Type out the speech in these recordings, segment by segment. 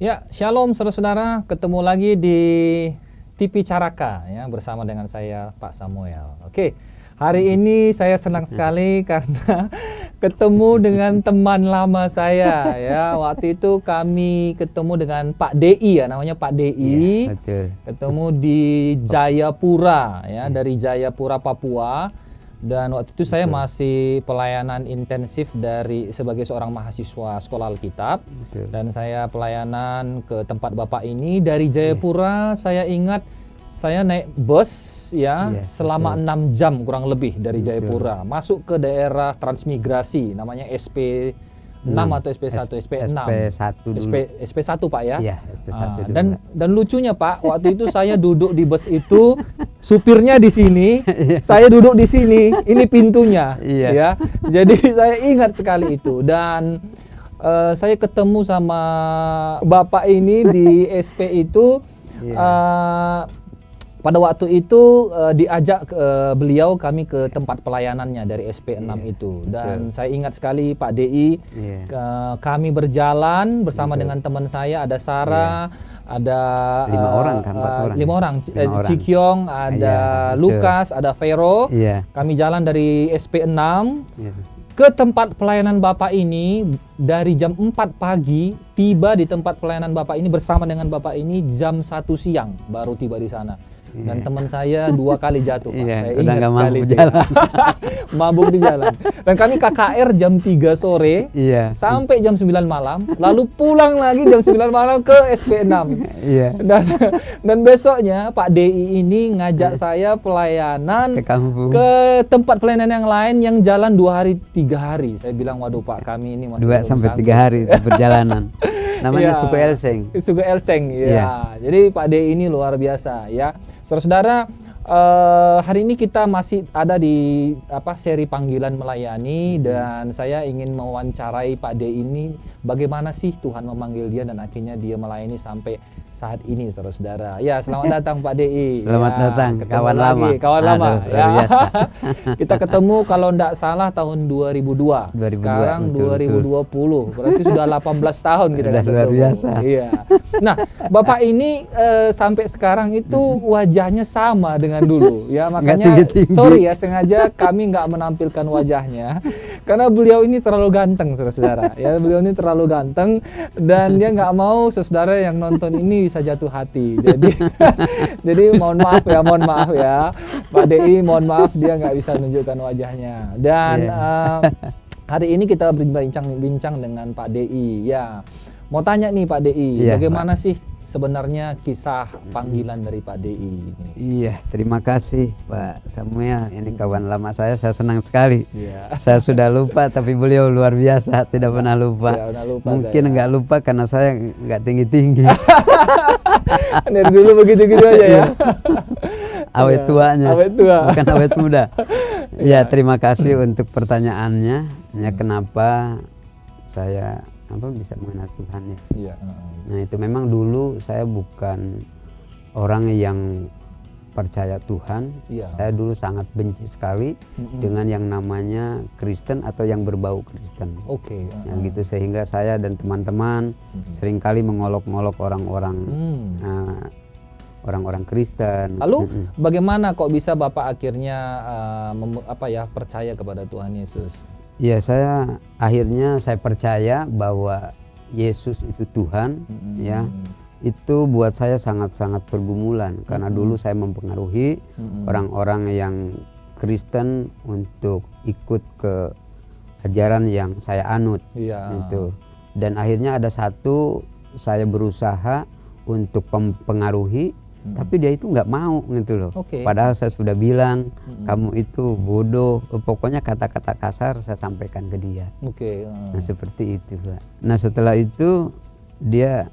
Ya, shalom saudara-saudara, ketemu lagi di TV Caraka ya bersama dengan saya Pak Samuel. Oke, hari ini saya senang sekali karena ketemu dengan teman lama saya ya. Waktu itu kami ketemu dengan Pak DI ya, namanya Pak DI. Ya, betul. Ketemu di Jayapura ya, dari Jayapura Papua. Dan waktu itu saya masih pelayanan intensif sebagai seorang mahasiswa sekolah Alkitab. Betul. Dan saya pelayanan ke tempat Bapak ini dari Jayapura. Saya ingat saya naik bus ya selama 6 jam kurang lebih dari Jayapura. Masuk ke daerah transmigrasi namanya SP6 atau SP1, SP6. SP1 dulu. SP1 Pak ya? Iya, SP1 dulu. Dan lucunya Pak, waktu itu saya duduk di bus itu, supirnya di sini, saya duduk di sini, ini pintunya. Ya. Jadi saya ingat sekali itu. Dan saya ketemu sama Bapak ini di SP itu. Pada waktu itu diajak beliau kami ke tempat pelayanannya dari SP6 itu. Dan saya ingat sekali Pak DI, kami berjalan bersama dengan teman saya, ada Sarah, ada 5 orang kan, 4 orang. 5 orang, Cikyong, ada Lukas, ada Vero. Kami jalan dari SP6 ke tempat pelayanan Bapak ini dari jam 4 pagi, tiba di tempat pelayanan Bapak ini bersama dengan Bapak ini jam 1 siang baru tiba di sana. Dan teman saya 2 kali jatuh Pak. Saya ingat sekali mabuk di jalan. Dan kami KKR jam 3 sore sampai jam 9 malam, lalu pulang lagi jam 9 malam ke SP6. Dan besoknya Pak DI ini ngajak saya pelayanan ke tempat pelayanan yang lain yang jalan 2 hari 3 hari. Saya bilang waduh Pak, kami ini masih 2 sampai 3 hari perjalanan. Namanya Suku Elseng. Suku Elseng ya. Jadi Pak DI ini luar biasa ya. Saudara-saudara, hari ini kita masih ada di seri panggilan melayani, dan saya ingin mewawancarai Pak D ini bagaimana sih Tuhan memanggil dia dan akhirnya dia melayani sampai saat ini, saudara-saudara. Ya, selamat datang Pak DI. Selamat datang, kawan lama. Kawan lama. Ya. Kita ketemu kalau tidak salah tahun 2002. Sekarang betul, 2020. Berarti sudah 18 tahun kita ketemu. Luar biasa. Iya. Nah, Bapak ini sampai sekarang itu wajahnya sama dengan dulu ya, makanya sorry ya, sengaja kami nggak menampilkan wajahnya karena beliau ini terlalu ganteng, saudara-saudara ya. Beliau ini terlalu ganteng dan dia nggak mau saudara yang nonton ini bisa jatuh hati. Jadi mohon maaf ya Pak DI, mohon maaf dia nggak bisa menunjukkan wajahnya. Dan hari ini kita berbincang dengan Pak DI ya. Mau tanya nih Pak DI, bagaimana sih sebenarnya kisah panggilan dari Pak DI ini? Iya, terima kasih Pak Samuel. Ini kawan lama saya senang sekali. Saya sudah lupa, tapi beliau luar biasa, tidak pernah lupa. Mungkin nggak lupa karena saya nggak tinggi-tinggi. Dari dulu begitu-gitu aja ya. Awet tuanya, bukan awet muda. Ya, terima kasih untuk pertanyaannya. Ya, kenapa saya bisa mengenal Tuhan ya. Nah, itu memang dulu saya bukan orang yang percaya Tuhan. Saya dulu sangat benci sekali dengan yang namanya Kristen atau yang berbau Kristen. Gitu, sehingga saya dan teman-teman seringkali mengolok-olok orang-orang Kristen. Lalu bagaimana kok bisa Bapak akhirnya percaya kepada Tuhan Yesus? Ya, akhirnya saya percaya bahwa Yesus itu Tuhan ya. Itu buat saya sangat-sangat pergumulan karena dulu saya mempengaruhi orang-orang yang Kristen untuk ikut ke ajaran yang saya anut itu. Dan akhirnya ada satu saya berusaha untuk mempengaruhi, tapi dia itu nggak mau gitu loh. Padahal saya sudah bilang kamu itu bodoh, pokoknya kata-kata kasar saya sampaikan ke dia. Nah, seperti itu Pak. Nah, setelah itu dia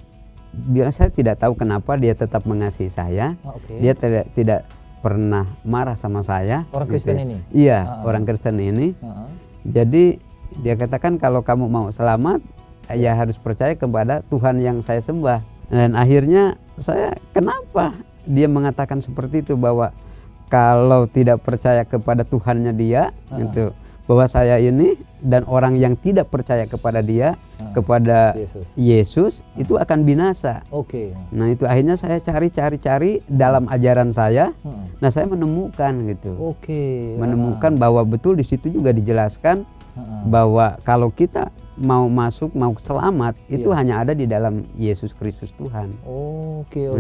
bilang, saya tidak tahu kenapa dia tetap mengasihi saya. Dia tidak pernah marah sama saya. Orang Kristen ini? Iya, orang Kristen ini. Jadi dia katakan kalau kamu mau selamat ya harus percaya kepada Tuhan yang saya sembah. Dan akhirnya saya, kenapa dia mengatakan seperti itu, bahwa kalau tidak percaya kepada Tuhannya dia gitu, bahwa saya ini dan orang yang tidak percaya kepada dia kepada Yesus itu akan binasa. Nah itu akhirnya saya cari dalam ajaran saya. Nah saya menemukan gitu. Menemukan bahwa betul di situ juga dijelaskan bahwa kalau kita mau masuk, mau selamat itu hanya ada di dalam Yesus Kristus Tuhan.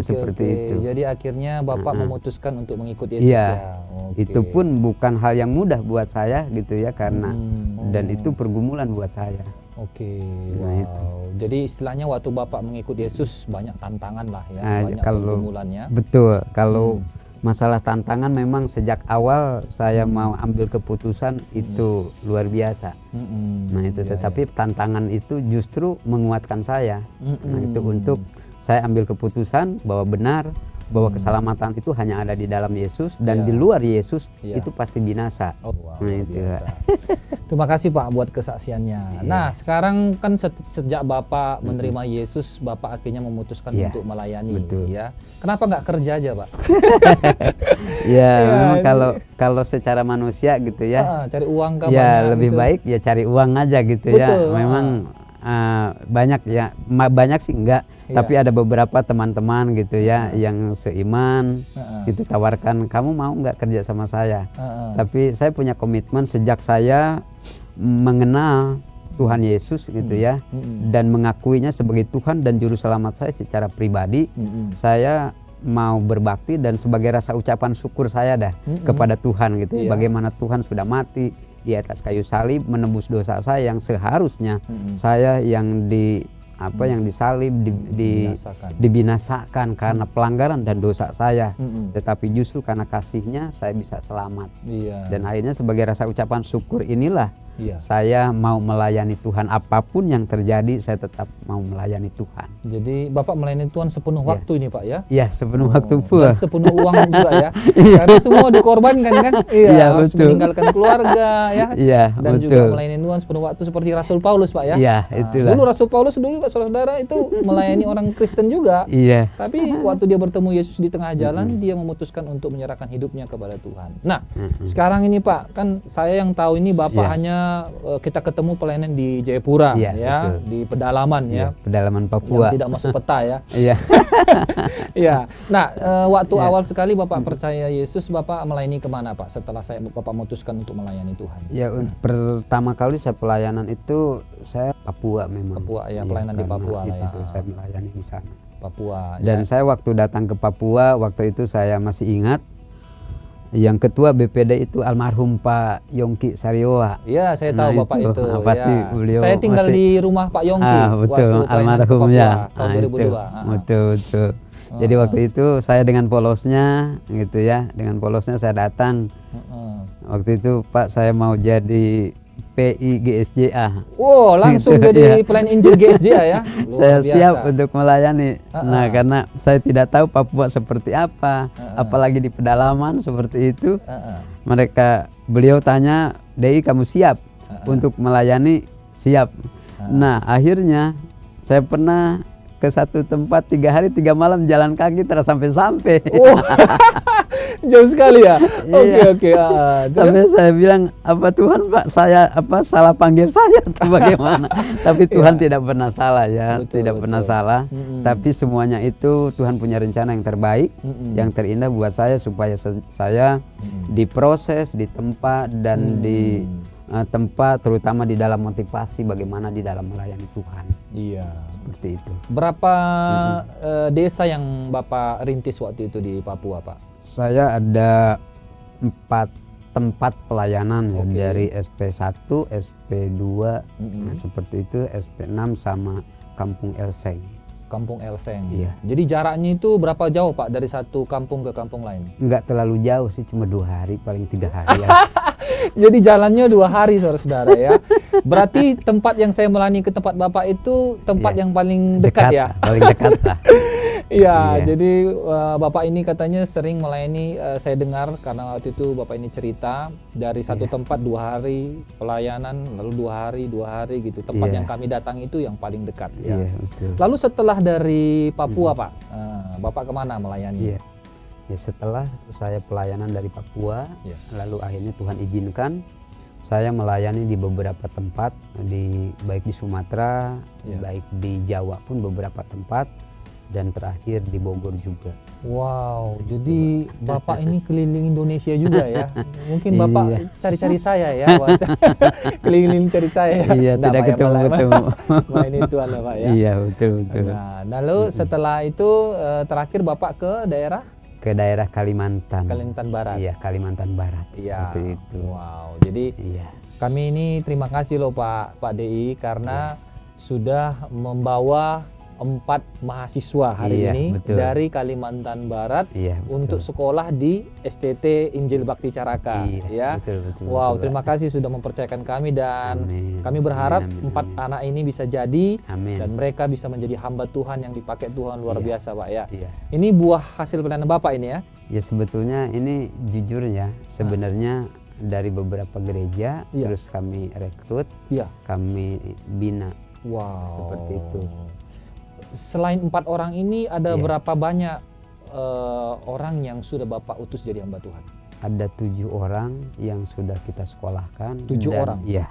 Seperti itu. Jadi akhirnya Bapak memutuskan untuk mengikut Yesus ya. Itu pun bukan hal yang mudah buat saya gitu ya, karena dan itu pergumulan buat saya. Wow. Itu. Jadi istilahnya waktu Bapak mengikut Yesus banyak tantangan lah ya, banyak pergumulannya. Betul. Kalau masalah tantangan memang sejak awal saya mau ambil keputusan itu luar biasa. Nah itu tetapi tantangan itu justru menguatkan saya. Nah itu untuk saya ambil keputusan bahwa benar bahwa keselamatan itu hanya ada di dalam Yesus dan di luar Yesus itu pasti binasa. Nah itu. Terima kasih Pak buat kesaksiannya. Nah sekarang kan sejak Bapak menerima Yesus, Bapak akhirnya memutuskan untuk melayani. Ya. Kenapa nggak kerja aja Pak? Memang kalau secara manusia gitu ya. Cari uang kan? Ya lebih baik ya cari uang aja gitu ya. Memang banyak ya, banyak sih enggak. Tapi ada beberapa teman-teman gitu ya yang seiman gitu tawarkan, kamu mau nggak kerja sama saya? Tapi saya punya komitmen sejak saya mengenal Tuhan Yesus gitu ya dan mengakuinya sebagai Tuhan dan juru selamat saya secara pribadi, saya mau berbakti dan sebagai rasa ucapan syukur saya kepada Tuhan gitu ya. Bagaimana Tuhan sudah mati di atas kayu salib menebus dosa saya yang seharusnya saya yang yang disalib, dibinasakan karena pelanggaran dan dosa saya, tetapi justru karena kasihnya saya bisa selamat. Dan akhirnya sebagai rasa ucapan syukur inilah saya mau melayani Tuhan, apapun yang terjadi saya tetap mau melayani Tuhan. Jadi Bapak melayani Tuhan sepenuh waktu ini Pak ya? Iya, sepenuh waktu pula. Dan sepenuh uang juga ya? Karena semua dikorbankan kan? Harus meninggalkan keluarga ya? Dan juga melayani Tuhan sepenuh waktu seperti Rasul Paulus Pak ya? Itulah. Dulu Rasul Paulus dulu saudara itu melayani orang Kristen juga. Tapi waktu dia bertemu Yesus di tengah jalan, dia memutuskan untuk menyerahkan hidupnya kepada Tuhan. Nah, sekarang ini Pak, kan saya yang tahu ini Bapak hanya kita ketemu pelayanan di Jayapura di pedalaman pedalaman Papua yang tidak masuk peta ya. Nah waktu awal sekali Bapak percaya Yesus, Bapak melayani kemana Pak setelah Bapak memutuskan untuk melayani Tuhan? Pertama kali saya pelayanan itu saya Papua memang. Pelayanan di Papua saya melayani di sana. Papua. Dan saya waktu datang ke Papua waktu itu saya masih ingat. Yang ketua BPD itu almarhum Pak Yongki Sariowa. Iya, saya tahu Bapak itu. Pasti beliau saya tinggal di rumah Pak Yongki. Betul, almarhum ya. Tahun 2002. Betul. Jadi waktu itu saya dengan polosnya gitu ya, dengan polosnya saya datang. Waktu itu Pak saya mau jadi PI GSJA. Langsung jadi pelayan Injil GSJA ya? Saya siap untuk melayani. Nah karena saya tidak tahu Papua seperti apa, apalagi di pedalaman seperti itu. Beliau tanya, Dei kamu siap untuk melayani? Siap. Nah akhirnya saya pernah ke satu tempat 3 hari 3 malam jalan kaki sampai-sampai. Jauh sekali ya. Oke. Sampai saya bilang, apa Tuhan Pak, saya salah panggil saya atau bagaimana? Tapi Tuhan tidak pernah salah ya, tidak pernah salah. Tapi semuanya itu Tuhan punya rencana yang terbaik, yang terindah buat saya supaya saya diproses, ditempa dan di tempat terutama di dalam motivasi bagaimana di dalam melayani Tuhan. Seperti itu. Berapa desa yang Bapak rintis waktu itu di Papua Pak? Saya ada 4 tempat pelayanan ya, dari SP1, SP2 seperti itu, SP6 sama Kampung Elseng. Kampung Elseng. Jadi jaraknya itu berapa jauh Pak dari satu kampung ke kampung lain? Enggak terlalu jauh sih, cuma 2 hari paling 3 hari ya. Jadi jalannya 2 hari saudara-saudara ya. Berarti tempat yang saya melayani ke tempat Bapak itu tempat yang paling dekat ya? Paling dekat lah. Jadi Bapak ini katanya sering melayani, saya dengar karena waktu itu Bapak ini cerita dari satu tempat 2 hari pelayanan, lalu 2 hari gitu. Tempat yang kami datang itu yang paling dekat ya. Betul. Lalu setelah dari Papua Pak, Bapak kemana melayani? Ya setelah saya pelayanan dari Papua, lalu akhirnya Tuhan izinkan saya melayani di beberapa tempat, baik di Sumatera, baik di Jawa pun beberapa tempat, dan terakhir di Bogor juga. Wow, jadi Bapak ini keliling Indonesia juga ya? Mungkin Bapak cari-cari saya ya, keliling cari saya ya? Iya, tidak ketemu-ketemu. Main itu lah Pak ya? Iya, betul. Nah, lalu setelah itu terakhir Bapak ke daerah? Ke daerah Kalimantan. Kalimantan Barat. Iya, Kalimantan Barat. Iya. Seperti itu. Wow. Jadi kami ini terima kasih loh Pak DI karena sudah membawa 4 mahasiswa hari ini dari Kalimantan Barat untuk sekolah di STT Injil Bakti Caraka. Betul, wow, terima kasih sudah mempercayakan kami dan kami berharap 4 anak ini bisa jadi dan mereka bisa menjadi hamba Tuhan yang dipakai Tuhan luar biasa Pak ya. Ini buah hasil pelayanan Bapak ini ya? Ya sebetulnya ini jujurnya sebenarnya dari beberapa gereja terus kami rekrut, kami bina. Wow. Seperti itu. Selain 4 orang ini ada berapa banyak orang yang sudah Bapak utus jadi hamba Tuhan? Ada 7 orang yang sudah kita sekolahkan. 7 orang? Iya.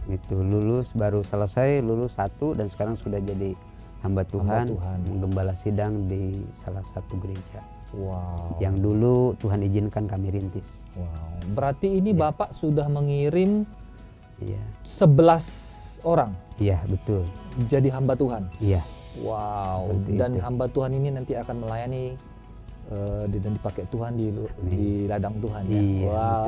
Itu lulus, baru selesai lulus 1 dan sekarang sudah jadi hamba Tuhan. Menggembala sidang di salah satu gereja. Wow. Yang dulu Tuhan izinkan kami rintis. Wow. Berarti ini Bapak sudah mengirim 11 orang? Iya, betul. Jadi hamba Tuhan? Iya. Wow, dan hamba Tuhan ini nanti akan melayani dan dipakai Tuhan di ladang Tuhan ya. Iya, wow.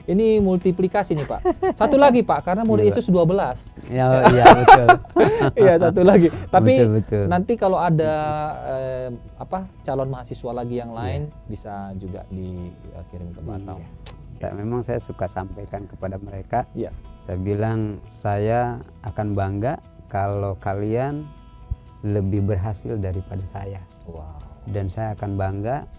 Ini multiplikasi nih Pak. Satu lagi Pak, karena murid Yesus 12. Iya, betul. Iya, satu lagi. Tapi betul. nanti kalau ada calon mahasiswa lagi yang lain bisa juga dikirim ke Batam. Memang saya suka sampaikan kepada mereka. Saya bilang saya akan bangga kalau kalian lebih berhasil daripada saya. Wow. Dan saya akan bangga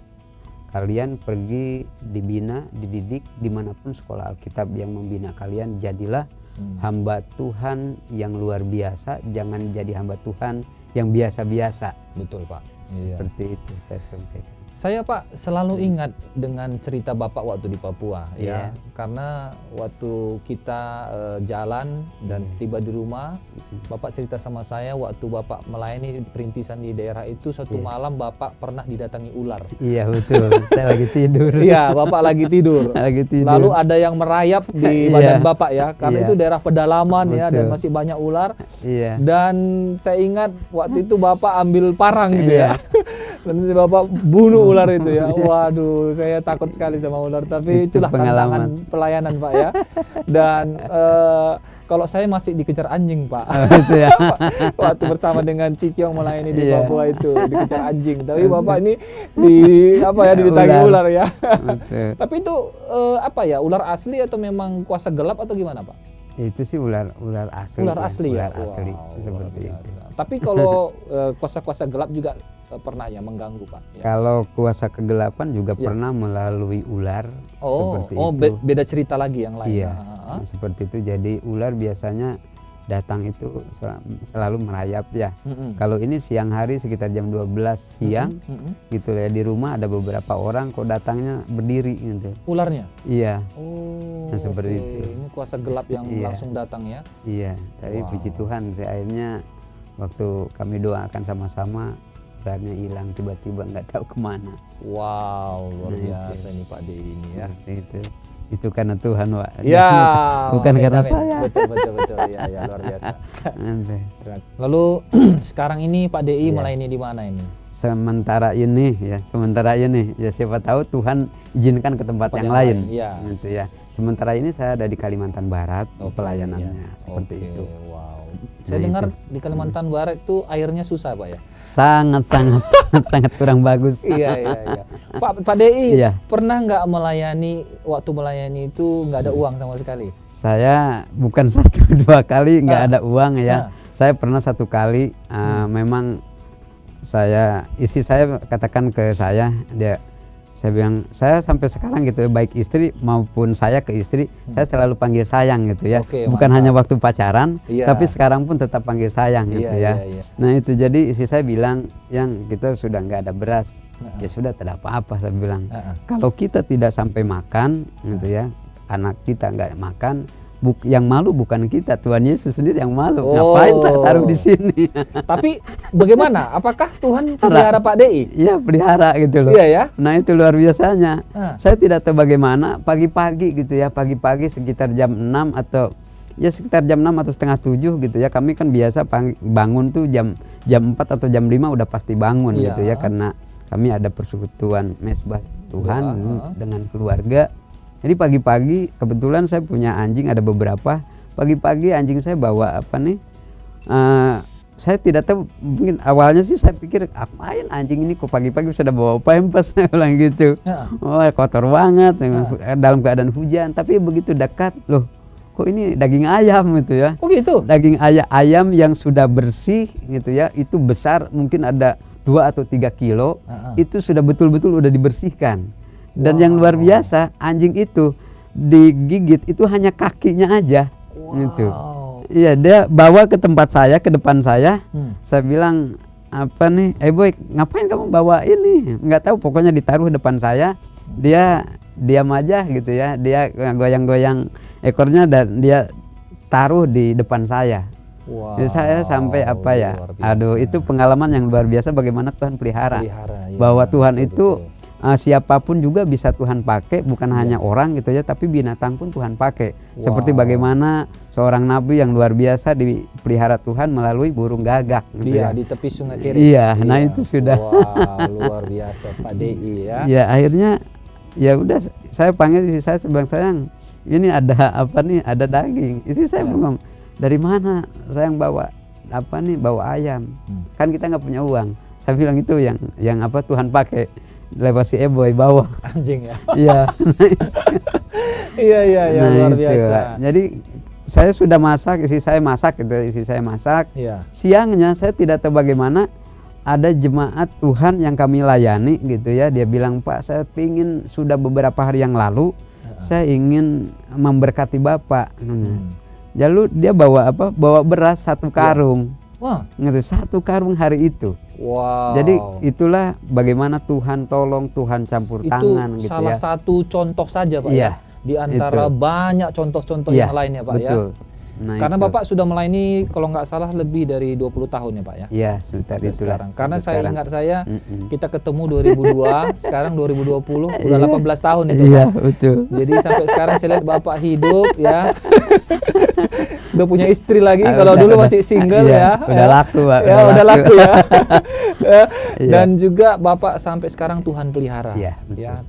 kalian pergi dibina, dididik dimanapun sekolah Alkitab yang membina kalian. Jadilah hamba Tuhan yang luar biasa, jangan jadi hamba Tuhan yang biasa-biasa. Betul Pak. Seperti itu saya sampaikan. Saya Pak selalu ingat dengan cerita Bapak waktu di Papua ya, karena waktu kita jalan dan setiba di rumah, Bapak cerita sama saya waktu Bapak melayani perintisan di daerah itu suatu malam Bapak pernah didatangi ular. Iya betul, saya lagi tidur. Iya, Bapak lagi tidur. Lalu ada yang merayap di badan Bapak ya, karena itu daerah pedalaman ya dan masih banyak ular. Dan saya ingat waktu itu Bapak ambil parang gitu ya. Dan Bapak bunuh ular itu ya. Waduh, saya takut sekali sama ular. Tapi itulah tantangan pelayanan Pak ya. Dan kalau saya masih dikejar anjing Pak. Itu ya. Waktu bersama dengan Cikyong melayani di Papua itu dikejar anjing. Tapi Bapak ini didatangi ular ya. Tapi itu ular asli atau memang kuasa gelap atau gimana Pak? Itu sih ular asli. Ular asli ya. Asli seperti itu. Tapi kalau kuasa-kuasa gelap juga pernah ya mengganggu Pak? Ya. Kalau kuasa kegelapan juga pernah melalui ular seperti itu. Beda cerita lagi yang lain. Iya, seperti itu. Jadi ular biasanya datang itu selalu merayap ya. Kalau ini siang hari sekitar jam 12 siang gitu ya, di rumah ada beberapa orang kok datangnya berdiri gitu. Ularnya? Iya. Seperti itu. Ini kuasa gelap yang langsung datang ya? Iya, tapi puji Tuhan akhirnya waktu kami doakan sama-sama ularnya hilang tiba-tiba nggak tahu kemana. Wow, luar biasa ini Pak D ini ya. Itu karena Tuhan Pak. Ya. Bukan karena saya. Betul ya luar biasa. Lalu sekarang ini Pak DI melayani di mana ini? Sementara ini ya siapa tahu Tuhan izinkan ke tempat yang lain. Gitu ya. Sementara ini saya ada di Kalimantan Barat pelayanannya seperti itu. Wow. Saya dengar di Kalimantan Barat itu airnya susah Pak ya? Sangat kurang bagus. Iya. Pak DI pernah nggak waktu melayani itu nggak ada uang sama sekali? Saya bukan 1-2 kali nggak ada uang ya. Saya pernah 1 kali memang istri saya katakan ke saya, saya bilang, saya sampai sekarang gitu ya, baik istri maupun saya ke istri, saya selalu panggil sayang gitu ya. Bukan hanya waktu pacaran, tapi sekarang pun tetap panggil sayang gitu ya. Nah itu jadi istri saya bilang, yang kita sudah nggak ada beras, ya sudah tidak apa-apa saya bilang. Kalau kita tidak sampai makan gitu ya, anak kita nggak makan, yang malu bukan kita, Tuhan Yesus sendiri yang malu. Ngapain tak taruh di sini? Tapi bagaimana? Apakah Tuhan pelihara Pak DI? Iya, pelihara gitu loh. Iya ya. Nah itu luar biasanya. Saya tidak tahu bagaimana pagi-pagi gitu ya, pagi-pagi sekitar jam 6 atau ya sekitar jam 6 atau setengah 7 gitu ya. Kami kan biasa bangun tuh jam 4 atau jam 5 udah pasti bangun gitu ya, karena kami ada persekutuan mesbah Tuhan dengan keluarga. Jadi pagi-pagi kebetulan saya punya anjing ada beberapa. Pagi-pagi anjing saya bawa apa nih? Saya tidak tahu, mungkin awalnya sih saya pikir apain anjing ini kok pagi-pagi sudah bawa pampers, saya bilang gitu. Oh kotor banget dalam keadaan hujan. Tapi begitu dekat, loh kok ini daging ayam gitu ya? Oh gitu? Daging ayam yang sudah bersih gitu ya, itu besar mungkin ada 2 atau 3 kilo, itu sudah betul-betul udah dibersihkan. Dan yang luar biasa, anjing itu digigit itu hanya kakinya aja. Gitu. Iya, dia bawa ke tempat saya, ke depan saya. Saya bilang, apa nih, boy, ngapain kamu bawa ini? Nggak tahu, pokoknya ditaruh depan saya. Dia diam aja gitu ya, dia goyang-goyang ekornya dan dia taruh di depan saya. Jadi saya sampai apa ya, aduh itu pengalaman yang luar biasa bagaimana Tuhan pelihara ya, bahwa Tuhan itu siapapun juga bisa Tuhan pakai, bukan hanya orang gitu ya, tapi binatang pun Tuhan pakai. Seperti bagaimana seorang nabi yang luar biasa dipelihara Tuhan melalui burung gagak gitu ya. Di tepi sungai Kiri. Iya, nah itu sudah. Luar biasa Pak DI ya. Ya akhirnya ya udah saya panggil istri saya, bilang sayang ini ada apa nih, ada daging. Istri saya ngomong, dari mana? Saya yang bawa apa nih, bawa ayam. Kan kita nggak punya uang. Saya bilang itu yang apa Tuhan pakai lewat si boy bawa anjing ya. Iya. Iya nah, luar itu. biasa. Jadi saya sudah masak, istri saya masak gitu, istri saya masak. Siangnya saya tidak tahu bagaimana ada jemaat Tuhan yang kami layani gitu ya. Dia bilang, Pak, saya pingin sudah beberapa hari yang lalu saya ingin memberkati Bapak. Lalu dia bawa apa? Bawa beras 1 karung. Gitu, 1 karung hari itu. Jadi itulah bagaimana Tuhan tolong, Tuhan campur tangan gitu ya. Salah satu contoh saja Pak ya. Di antara banyak contoh-contoh yang lainnya Pak ya. Nah, karena Bapak sudah melayani kalau nggak salah lebih dari 20 tahun ya Pak ya. Iya, sekitar itulah. Karena saya ingat kita ketemu 2002, sekarang 2020 udah 18 tahun itu Pak. Iya, betul. Jadi sampai sekarang saya lihat Bapak hidup ya. Udah punya istri lagi, kalau dulu masih single ya. Udah laku Pak. Ya, udah laku ya. Dan juga Bapak sampai sekarang Tuhan pelihara. Ya,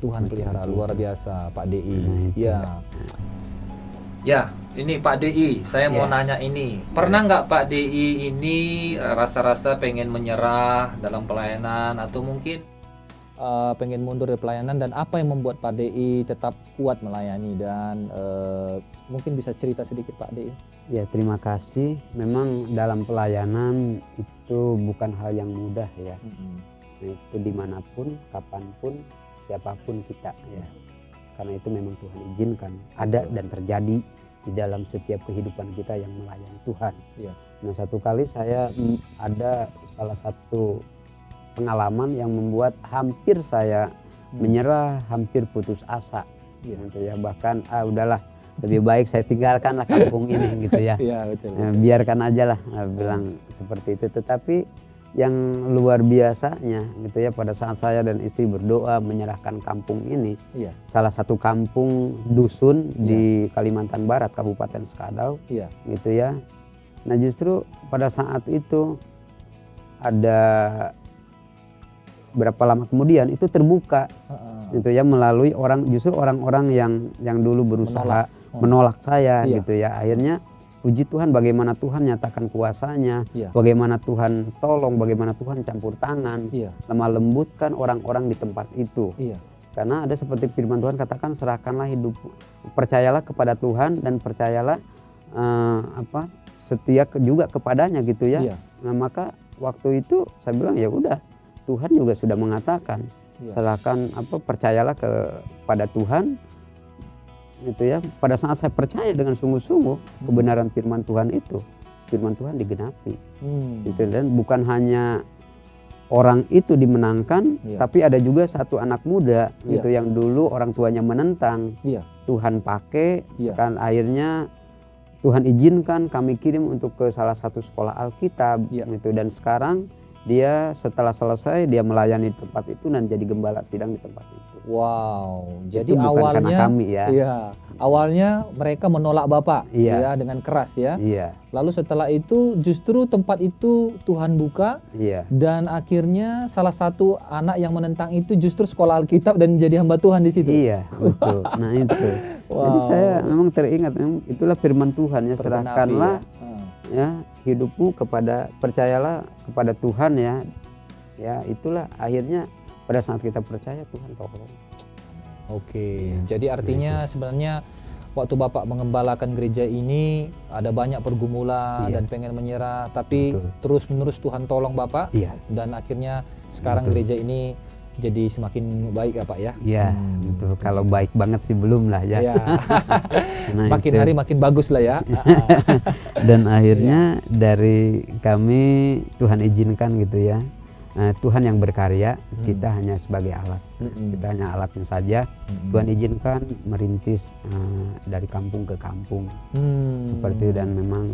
Tuhan pelihara, luar biasa Pak DI. Ya, ini Pak DI, saya mau nanya ini. Pernah nggak Pak DI ini rasa-rasa pengen menyerah dalam pelayanan atau mungkin pengen mundur dari pelayanan, dan apa yang membuat Pak DI tetap kuat melayani, dan mungkin bisa cerita sedikit Pak DI? Ya, terima kasih. Memang dalam pelayanan itu bukan hal yang mudah ya. Nah, itu dimanapun, kapanpun, siapapun kita ya. Karena itu memang Tuhan izinkan ada dan terjadi di dalam setiap kehidupan kita yang melayani Tuhan. Nah, satu kali saya ada salah satu pengalaman yang membuat hampir saya menyerah, hampir putus asa gitu ya. Bahkan udahlah, lebih baik saya tinggalkanlah kampung ini gitu ya. Betul. Biarkan aja lah, bilang seperti itu. Tetapi yang luar biasanya gitu ya, pada saat saya dan istri berdoa menyerahkan kampung ini, salah satu kampung dusun di Kalimantan Barat, Kabupaten Skadau, gitu ya. Nah, justru pada saat itu ada berapa lama kemudian itu terbuka gitu ya, melalui orang-orang yang dulu berusaha menolak saya gitu ya. Akhirnya puji Tuhan bagaimana Tuhan nyatakan kuasanya, bagaimana Tuhan tolong, bagaimana Tuhan campur tangan, lemah lembutkan orang-orang di tempat itu. Karena ada seperti firman Tuhan katakan, serahkanlah hidup, percayalah kepada Tuhan dan percayalah setia juga kepadanya gitu ya. Nah, maka waktu itu saya bilang ya udah, Tuhan juga sudah mengatakan, serahkan percayalah kepada Tuhan. Itu ya, pada saat saya percaya dengan sungguh-sungguh kebenaran firman Tuhan itu, firman Tuhan digenapi. Gitu. Dan bukan hanya orang itu dimenangkan, Iya. tapi ada juga satu anak muda Iya. gitu yang dulu orang tuanya menentang. Iya. Tuhan pakai, Iya. sekarang akhirnya Tuhan izinkan kami kirim untuk ke salah satu sekolah Alkitab Iya. gitu, dan sekarang dia setelah selesai dia melayani di tempat itu dan jadi gembala sidang di tempat itu. Wow, jadi Itu bukan karena awalnya kami ya. Iya, awalnya mereka menolak Bapak, Iya. ya, dengan keras ya. Iya, Lalu setelah itu justru tempat itu Tuhan buka iya, dan akhirnya salah satu anak yang menentang itu justru sekolah Alkitab dan jadi hamba Tuhan di situ. iya, betul. Nah itu. Jadi Wow. saya memang teringat, memang itulah firman Tuhan ya, Tergenapi serahkanlah ya. ya hidupmu kepada, percayalah kepada Tuhan ya. Ya itulah akhirnya pada saat kita percaya Tuhan tolong. Oke, Iya, jadi artinya sebenarnya waktu Bapak mengembalakan gereja ini ada banyak pergumulan Iya. dan pengen menyerah, tapi Betul. terus-menerus Tuhan tolong Bapak Iya. dan akhirnya sekarang Betul. gereja ini jadi semakin baik ya Pak ya. Iya, betul. Kalau baik banget sih belum lah ya. Ya. Nah, Makin itu. hari makin bagus lah ya. Dan akhirnya dari kami Tuhan izinkan gitu ya. Tuhan yang berkarya, kita hanya sebagai alat. Kita hanya alatnya saja. Tuhan izinkan merintis dari kampung ke kampung. Seperti itu, dan memang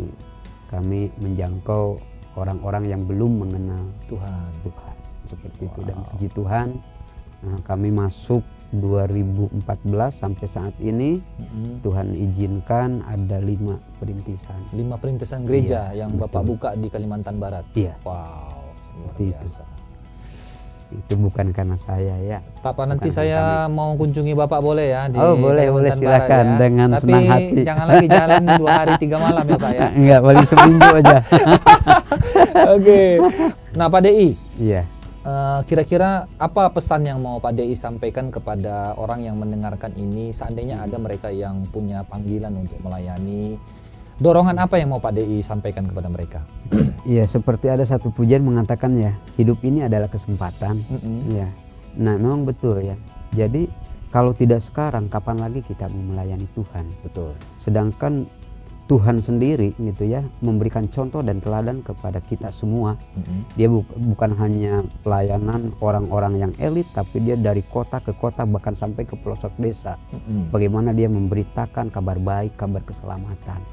kami menjangkau orang-orang yang belum mengenal Tuhan. Tuhan. Seperti itu, dan puji Tuhan kami masuk 2014 sampai saat ini Tuhan izinkan ada 5 perintisan. 5 perintisan gereja Iya, yang Bapak betul. buka di Kalimantan Barat. Iya. Wow, luar Seperti itu. biasa. Itu bukan karena saya ya. Papa, nanti Bukan saya mau kunjungi Bapak boleh ya di Oh, boleh, Kalimantan silakan, Barat ya. dengan Tapi senang hati. jangan lagi jalan 2 hari 3 malam ya Pak ya. Enggak, paling seminggu aja. Oke. Nah Pak DI, Iya. kira-kira apa pesan yang mau Pak DI sampaikan kepada orang yang mendengarkan ini, seandainya ada mereka yang punya panggilan untuk melayani, dorongan apa yang mau Pak DI sampaikan kepada mereka? Iya, seperti ada satu pujian mengatakan ya, hidup ini adalah kesempatan. Ya. Nah, memang betul ya. Jadi kalau tidak sekarang, kapan lagi kita mau melayani Tuhan? Betul. Sedangkan Tuhan sendiri gitu ya memberikan contoh dan teladan kepada kita semua. Dia bukan hanya pelayanan orang-orang yang elit, tapi dia dari kota ke kota, bahkan sampai ke pelosok desa. Bagaimana dia memberitakan kabar baik, kabar keselamatan.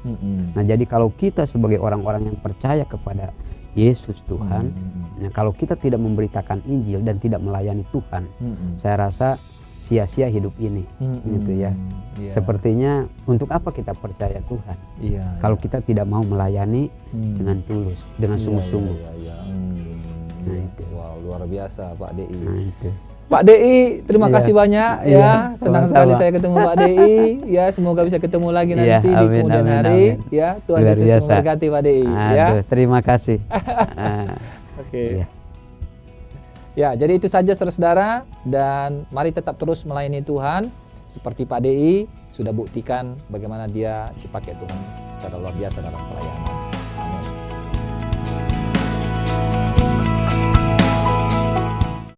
Nah, jadi kalau kita sebagai orang-orang yang percaya kepada Yesus Tuhan, nah, kalau kita tidak memberitakan Injil dan tidak melayani Tuhan, saya rasa sia-sia hidup ini, gitu ya. Iya. Sepertinya untuk apa kita percaya Tuhan? Iya. Kalau kita tidak mau melayani dengan tulus, dengan sungguh-sungguh. Iya. Nah, itu. Wow, luar biasa Pak DI. Nah, itu. Pak DI, terima Iya. kasih banyak Iya, ya. Senang sama-sama. sekali saya ketemu Pak DI. Ya, semoga bisa ketemu lagi nanti Iya, di amin, kemudian amin, hari. amin. Ya, Tuhan Luar Yesus biasa. memberkati Pak DI. Ya. Aduh, terima kasih. Oke. Iya. Ya, jadi itu saja saudara, dan mari tetap terus melayani Tuhan seperti Pak DI sudah buktikan bagaimana dia dipakai Tuhan secara luar biasa dalam pelayanan.